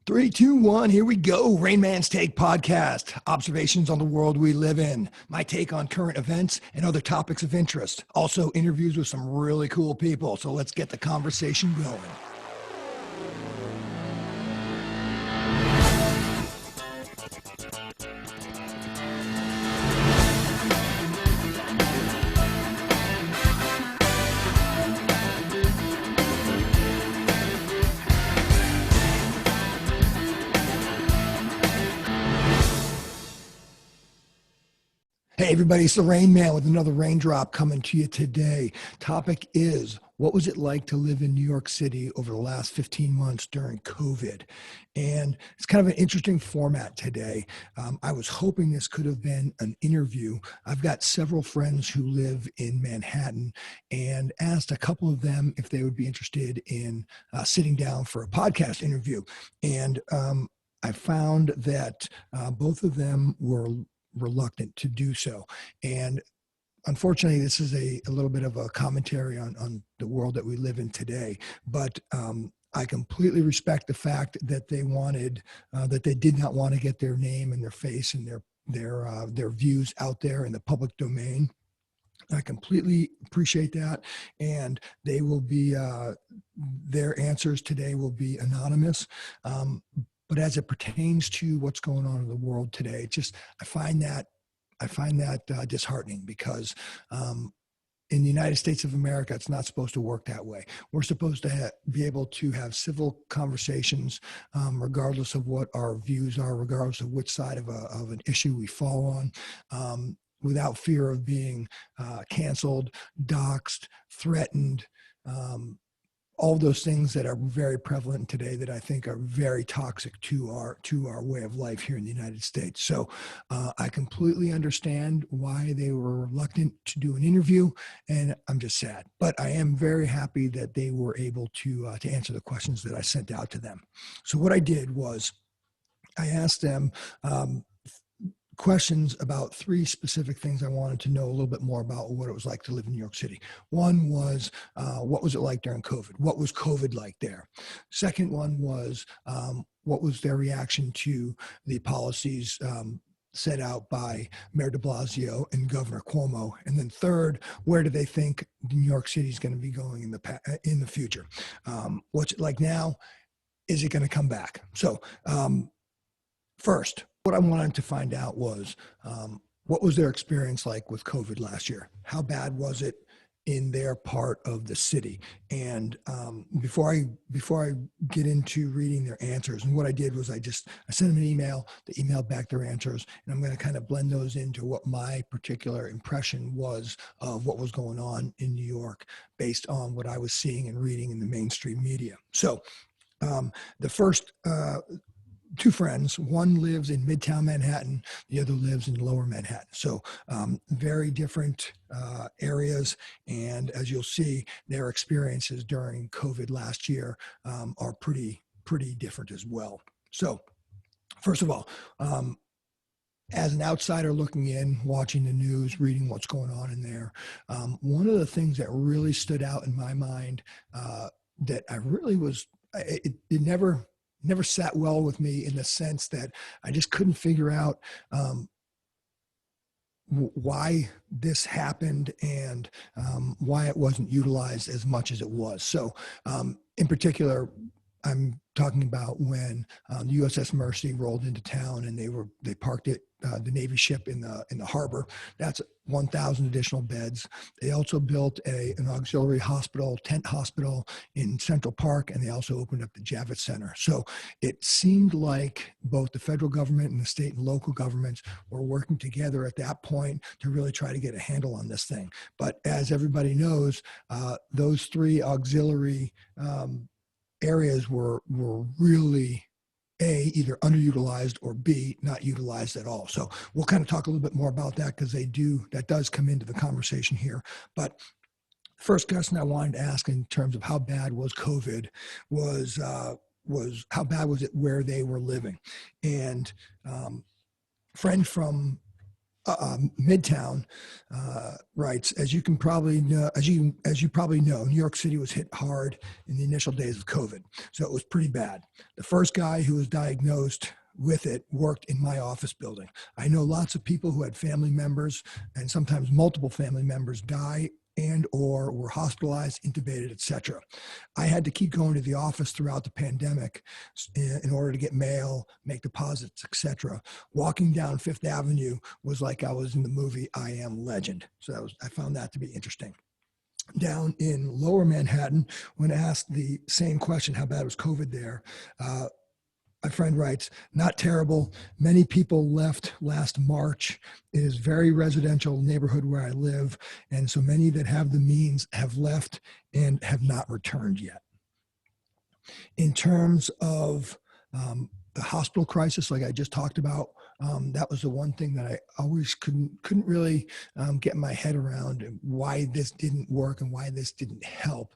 Three, two, one, here we go. RAINMAN'S Take podcast. Observations on the world we live in. My take on current events and other topics of interest. Also interviews with some really cool people. So let's get the conversation going. Hey everybody, it's the Rain Man with another raindrop coming to you today. Topic is, what was it like to live in New York City over the last 15 months during COVID? And it's kind of an interesting format today. I was hoping this could have been an interview. I've got several friends who live in Manhattan and asked a couple of them if they would be interested in sitting down for a podcast interview. And I found that both of them were reluctant to do so. And unfortunately, this is a little bit of a commentary on the world that we live in today. But I completely respect the fact that they wanted, that they did not want to get their name and their face and their views out there in the public domain. I completely appreciate that. And they will be, their answers today will be anonymous. But as it pertains to what's going on in the world today, I find that disheartening because in the United States of America, it's not supposed to work that way. We're supposed to be able to have civil conversations, regardless of what our views are, regardless of which side of an issue we fall on, without fear of being canceled, doxxed, threatened. All of those things that are very prevalent today that I think are very toxic to our way of life here in the United States. So I completely understand why they were reluctant to do an interview, and I'm just sad. But I am very happy that they were able to answer the questions that I sent out to them. So what I did was I asked them questions about three specific things I wanted to know a little bit more about what it was like to live in New York City. One was, what was it like during COVID? What was COVID like there? Second one was, what was their reaction to the policies set out by Mayor de Blasio and Governor Cuomo? And then third, where do they think New York City is going to be going in the future? What's it like now? Is it going to come back? So first, what I wanted to find out was what was their experience like with COVID last year? How bad was it in their part of the city? And before I get into reading their answers, and what I did was I sent them an email. They emailed back their answers, and I'm going to kind of blend those into what my particular impression was of what was going on in New York based on what I was seeing and reading in the mainstream media. So the first two friends, one lives in Midtown Manhattan, the other lives in Lower Manhattan. So very different areas. And as you'll see, their experiences during COVID last year are pretty different as well. So first of all, as an outsider looking in, watching the news, reading what's going on in there, one of the things that really stood out in my mind that I really was, it never sat well with me in the sense that I just couldn't figure out why this happened and why it wasn't utilized as much as it was. So in particular, I'm talking about when the USS Mercy rolled into town and they parked it, the Navy ship in the harbor. That's 1,000 additional beds. They also built an auxiliary hospital, tent hospital in Central Park, and they also opened up the Javits Center. So it seemed like both the federal government and the state and local governments were working together at that point to really try to get a handle on this thing. But as everybody knows, those three auxiliary areas were really either underutilized or B, not utilized at all. So we'll kind of talk a little bit more about that because that does come into the conversation here. But first question I wanted to ask in terms of how bad was COVID was how bad was it where they were living? And friend from Midtown writes, as you probably know, New York City was hit hard in the initial days of COVID, so it was pretty bad. The first guy who was diagnosed with it worked in my office building. I know lots of people who had family members and sometimes multiple family members die and or were hospitalized, intubated, etc. I had to keep going to the office throughout the pandemic in order to get mail, make deposits, etc. Walking down Fifth Avenue was like I was in the movie I Am Legend. So I found that to be interesting. Down in Lower Manhattan, when asked the same question, how bad was COVID there, my friend writes, not terrible. Many people left last March. It is a very residential neighborhood where I live. And so many that have the means have left and have not returned yet. In terms of the hospital crisis, like I just talked about, that was the one thing that I always couldn't really get my head around why this didn't work and why this didn't help.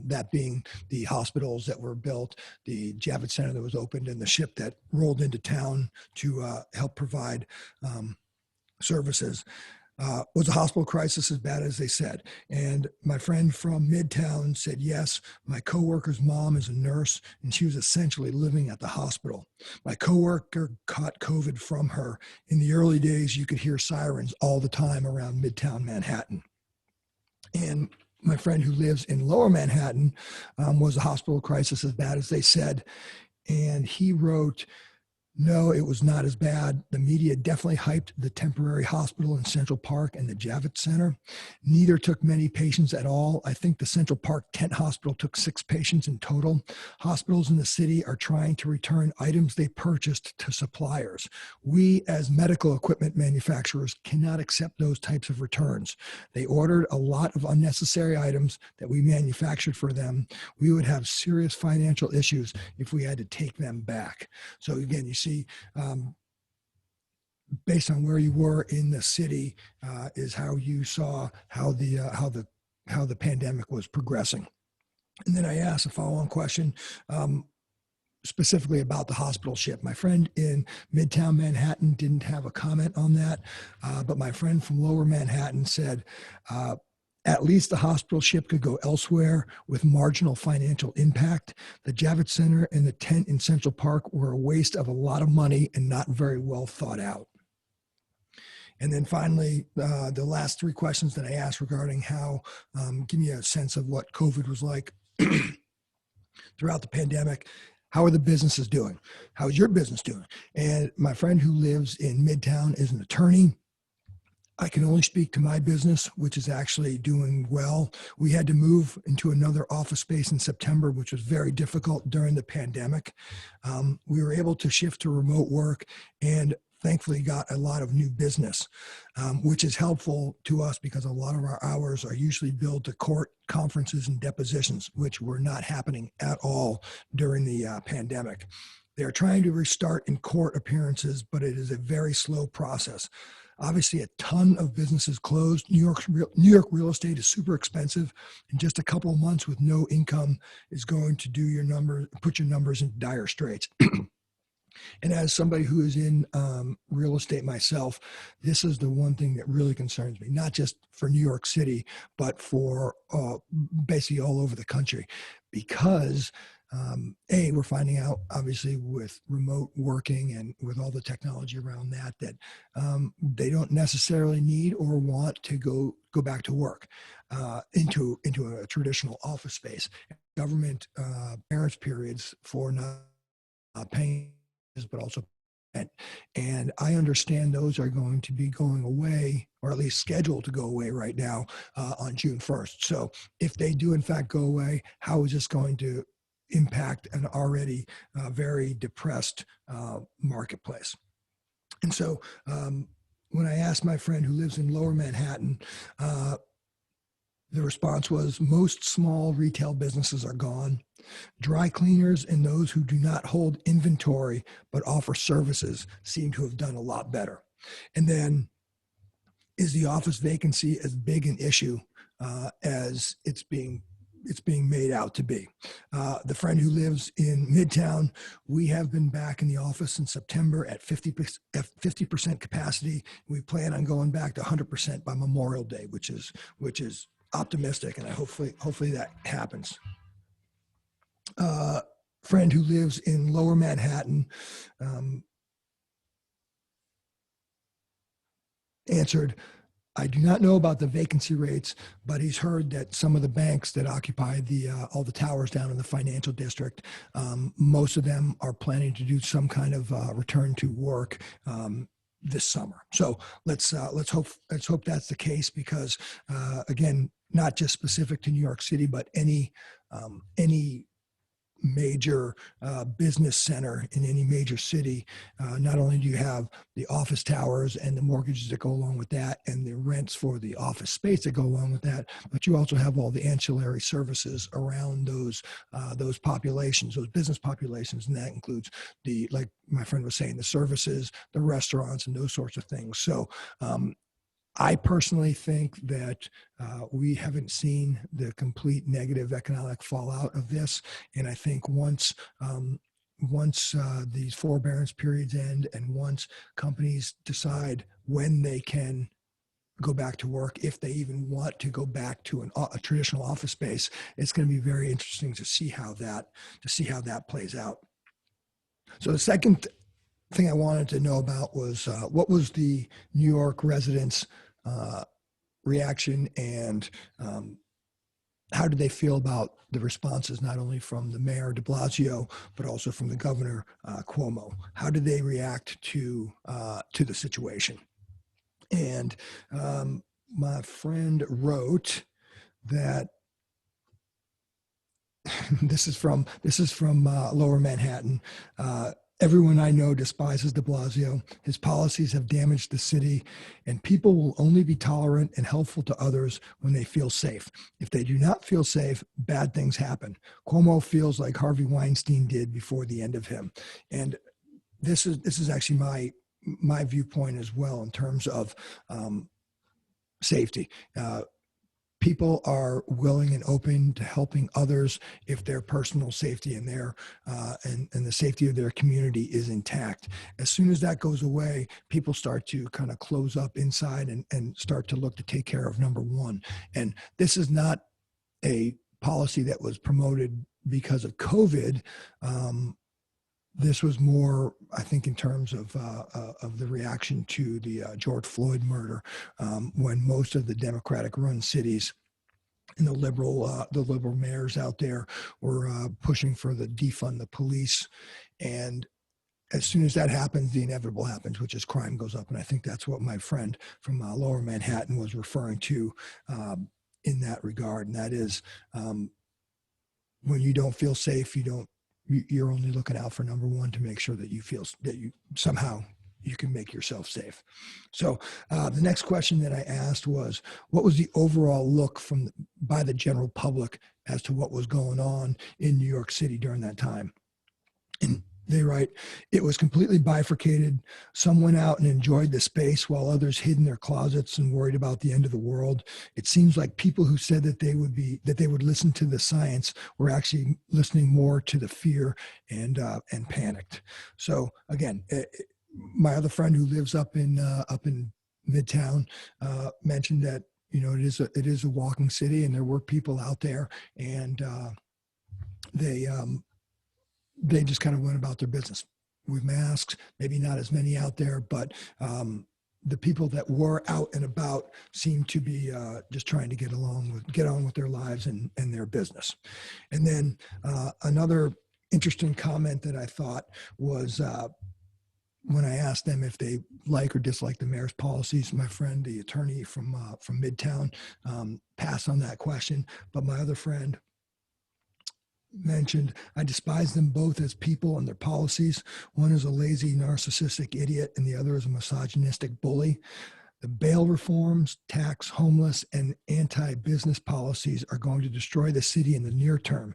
That being the hospitals that were built, the Javits Center that was opened, and the ship that rolled into town to help provide services. Was the hospital crisis as bad as they said? And my friend from Midtown said, yes, my coworker's mom is a nurse and she was essentially living at the hospital. My coworker caught COVID from her. In the early days, you could hear sirens all the time around Midtown Manhattan. And my friend who lives in Lower Manhattan was the hospital crisis as bad as they said. And he wrote, no, it was not as bad. The media definitely hyped the temporary hospital in Central Park and the Javits Center. Neither took many patients at all. I think the Central Park Tent Hospital took 6 patients in total. Hospitals in the city are trying to return items they purchased to suppliers. We, as medical equipment manufacturers, cannot accept those types of returns. They ordered a lot of unnecessary items that we manufactured for them. We would have serious financial issues if we had to take them back. So again, you see, based on where you were in the city, is how you saw how the pandemic was progressing. And then I asked a follow-on question specifically about the hospital ship. My friend in Midtown Manhattan didn't have a comment on that, but my friend from Lower Manhattan said, at least the hospital ship could go elsewhere with marginal financial impact. The Javits Center and the tent in Central Park were a waste of a lot of money and not very well thought out. And then finally, the last 3 questions that I asked regarding how, give me a sense of what COVID was like throughout the pandemic. How are the businesses doing? How is your business doing? And my friend who lives in Midtown is an attorney. I can only speak to my business, which is actually doing well. We had to move into another office space in September, which was very difficult during the pandemic. We were able to shift to remote work and thankfully got a lot of new business, which is helpful to us because a lot of our hours are usually billed to court conferences and depositions, which were not happening at all during the pandemic. They're trying to restart in court appearances, but it is a very slow process. Obviously, a ton of businesses closed. New York real estate is super expensive. In just a couple of months with no income is going to do your numbers, put your numbers in dire straits. And as somebody who is in real estate myself, this is the one thing that really concerns me, not just for New York City, but for basically all over the country, because we're finding out, obviously, with remote working and with all the technology around that, that they don't necessarily need or want to go back to work into a traditional office space. Government clearance periods for not paying, but also rent. And I understand those are going to be going away, or at least scheduled to go away right now on June 1st. So if they do in fact go away, how is this going to impact an already very depressed marketplace? And so when I asked my friend who lives in Lower Manhattan, the response was most small retail businesses are gone. Dry cleaners and those who do not hold inventory but offer services seem to have done a lot better. And then, is the office vacancy as big an issue as it's being it's being made out to be. The friend who lives in Midtown, we have been back in the office in September at 50% capacity. We plan on going back to 100% by Memorial Day, which is optimistic, and hopefully that happens. Friend who lives in Lower Manhattan answered, I do not know about the vacancy rates, but he's heard that some of the banks that occupy all the towers down in the financial district, most of them are planning to do some kind of return to work this summer. So let's hope that's the case, because again, not just specific to New York City, but any major business center in any major city. Not only do you have the office towers and the mortgages that go along with that, and the rents for the office space that go along with that, but you also have all the ancillary services around those populations, those business populations, and that includes like my friend was saying, the services, the restaurants, and those sorts of things. So I personally think that we haven't seen the complete negative economic fallout of this, and I think once these forbearance periods end, and once companies decide when they can go back to work, if they even want to go back to a traditional office space, it's going to be very interesting to see how that plays out. So the second thing I wanted to know about was what was the New York residents' reaction, and how did they feel about the responses, not only from the mayor de Blasio, but also from the governor Cuomo? How did they react to the situation? And my friend wrote that this is from Lower Manhattan. Everyone I know despises de Blasio. His policies have damaged the city, and people will only be tolerant and helpful to others when they feel safe. If they do not feel safe, bad things happen. Cuomo feels like Harvey Weinstein did before the end of him. And this is actually my viewpoint as well, in terms of safety. People are willing and open to helping others if their personal safety and the safety of their community is intact. As soon as that goes away, people start to kind of close up inside and start to look to take care of number one. And this is not a policy that was promoted because of COVID. This was more, I think, in terms of the reaction to the George Floyd murder, when most of the Democratic-run cities and the liberal mayors out there were pushing for the defund the police. And as soon as that happens, the inevitable happens, which is crime goes up. And I think that's what my friend from Lower Manhattan was referring to in that regard. And that is, when you don't feel safe, you're only looking out for number one to make sure that you feel that you can make yourself safe. So the next question that I asked was, what was the overall look by the general public as to what was going on in New York City during that time? And they write, it was completely bifurcated. Some went out and enjoyed the space, while others hid in their closets and worried about the end of the world. It seems like people who said that they would listen to the science were actually listening more to the fear and panicked. So again, my other friend who lives up in Midtown mentioned that it is a walking city, and there were people out there, and they just kind of went about their business with masks. Maybe not as many out there, but the people that were out and about seemed to be just trying to get on with their lives and their business. And then another interesting comment that I thought was, when I asked them if they like or dislike the mayor's policies, my friend, the attorney from Midtown, passed on that question. But my other friend mentioned, I despise them both as people and their policies. One is a lazy, narcissistic idiot, and the other is a misogynistic bully. The bail reforms, tax, homeless, and anti-business policies are going to destroy the city in the near term.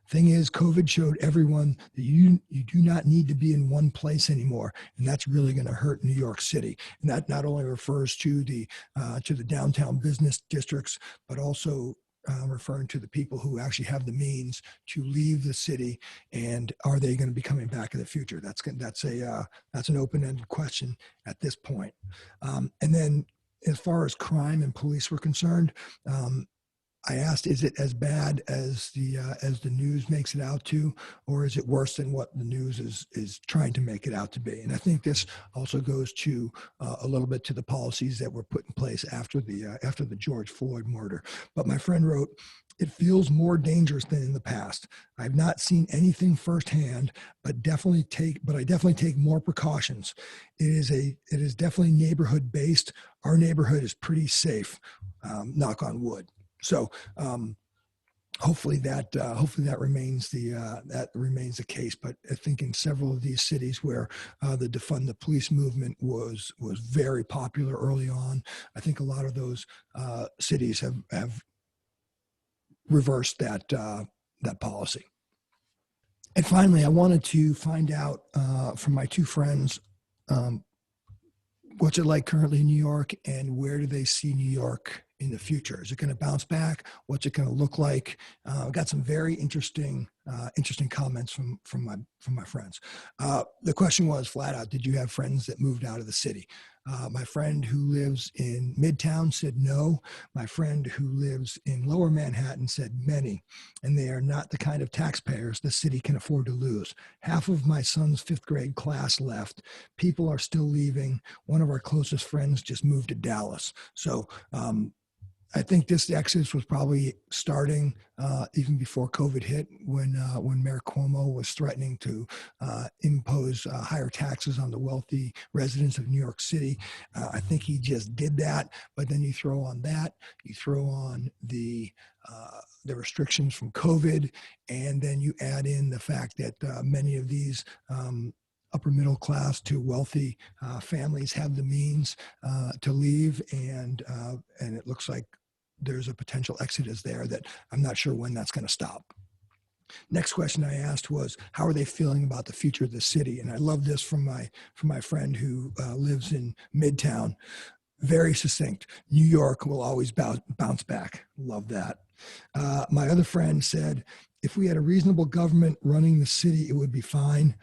Thing is, COVID showed everyone that you do not need to be in one place anymore, and that's really going to hurt New York City. And that not only refers to the downtown business districts, but also referring to the people who actually have the means to leave the city, and are they going to be coming back in the future? That's an open-ended question at this point. And then, as far as crime and police were concerned, I asked, is it as bad as the news makes it out to, or is it worse than what the news is trying to make it out to be? And I think this also goes to a little bit to the policies that were put in place after the George Floyd murder. But my friend wrote, it feels more dangerous than in the past. I've not seen anything firsthand, but I definitely take more precautions. It is definitely neighborhood based. Our neighborhood is pretty safe, knock on wood. So hopefully that remains the case. But I think in several of these cities where the defund the police movement was very popular early on, I think a lot of those cities have reversed that policy. And finally, I wanted to find out from my two friends, what's it like currently in New York, and where do they see New York in the future? Is it going to bounce back? What's it going to look like? I got some very interesting comments from my friends. The question was flat out, did you have friends that moved out of the city? My friend who lives in Midtown said no. My friend who lives in Lower Manhattan said many, and they are not the kind of taxpayers the city can afford to lose. Half of my son's 5th grade class left. People are still leaving. One of our closest friends just moved to Dallas. So I think this exodus was probably starting even before COVID hit, when Mayor Cuomo was threatening to impose higher taxes on the wealthy residents of New York City. I think he just did that. But then you throw on the restrictions from COVID, and then you add in the fact that many of these upper middle class to wealthy families have the means to leave, and it looks like there's a potential exodus there that I'm not sure when that's going to stop. Next question I asked was, how are they feeling about the future of the city? And I love this from my friend who lives in Midtown. Very succinct. New York will always bounce back. Love that. My other friend said, if we had a reasonable government running the city, it would be fine.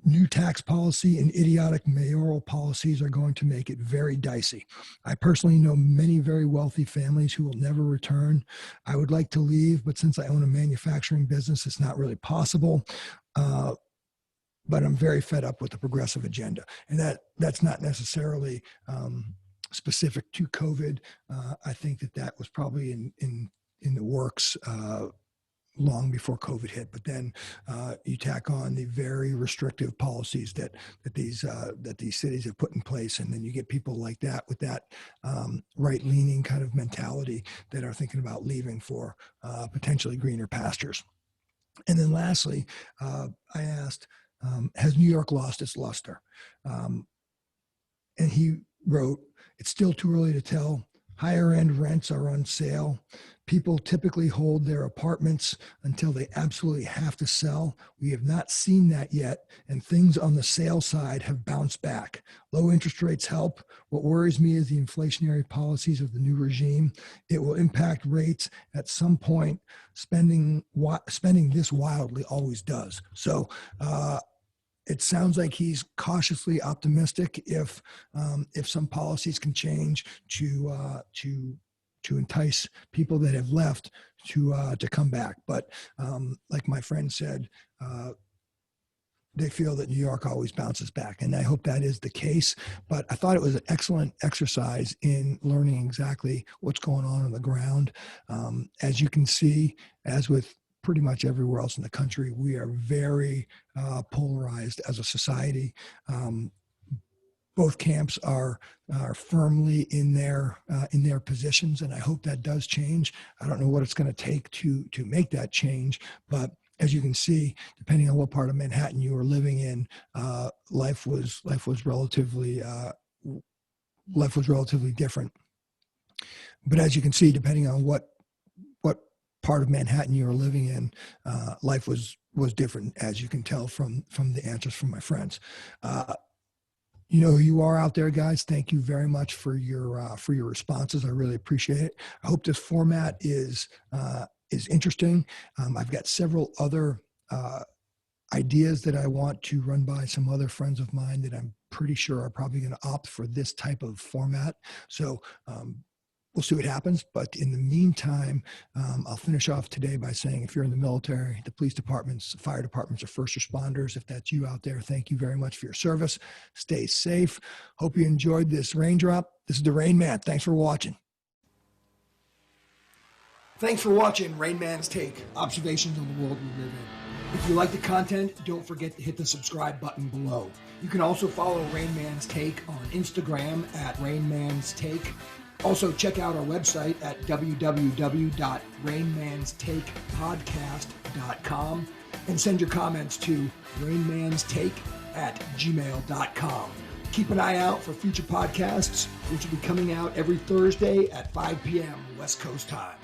New tax policy and idiotic mayoral policies are going to make it very dicey. I personally know many very wealthy families who will never return. I would like to leave, but since I own a manufacturing business, it's not really possible. But I'm very fed up with the progressive agenda. And that's not necessarily specific to COVID. I think that was probably in the works long before COVID hit. But then you tack on the very restrictive policies that these cities have put in place, and then you get people like that with that right-leaning kind of mentality that are thinking about leaving for potentially greener pastures. And then lastly, I asked, has New York lost its luster? And he wrote, it's still too early to tell. Higher end rents are on sale. People typically hold their apartments until they absolutely have to sell. We have not seen that yet, and things on the sale side have bounced back. Low interest rates help. What worries me is the inflationary policies of the new regime. It will impact rates at some point. Spending this wildly always does. So it sounds like he's cautiously optimistic if some policies can change to entice people that have left to come back. But like my friend said, they feel that New York always bounces back, and I hope that is the case. But I thought it was an excellent exercise in learning exactly what's going on the ground. As you can see, as with pretty much everywhere else in the country, we are very polarized as a society. Both camps are firmly in their positions, and I hope that does change. I don't know what it's going to take to make that change, but as you can see, depending on what part of Manhattan you were living in, life was relatively different. But as you can see, depending on what part of Manhattan you were living in, life was different, as you can tell from the answers from my friends. You know who you are out there, guys. Thank you very much for your responses. I really appreciate it. I hope this format is interesting. I've got several other ideas that I want to run by some other friends of mine that I'm pretty sure are probably going to opt for this type of format. So we'll see what happens. But in the meantime, I'll finish off today by saying if you're in the military, the police departments, fire departments, or first responders, if that's you out there, thank you very much for your service. Stay safe. Hope you enjoyed this raindrop. This is the Rain Man. Thanks for watching. Thanks for watching Rain Man's Take, Observations on the World We Live in. If you like the content, don't forget to hit the subscribe button below. You can also follow Rain Man's Take on Instagram at Rain Man's Take. Also, check out our website at www.rainmanstakepodcast.com and send your comments to rainmanstake@gmail.com. Keep an eye out for future podcasts, which will be coming out every Thursday at 5 p.m. West Coast time.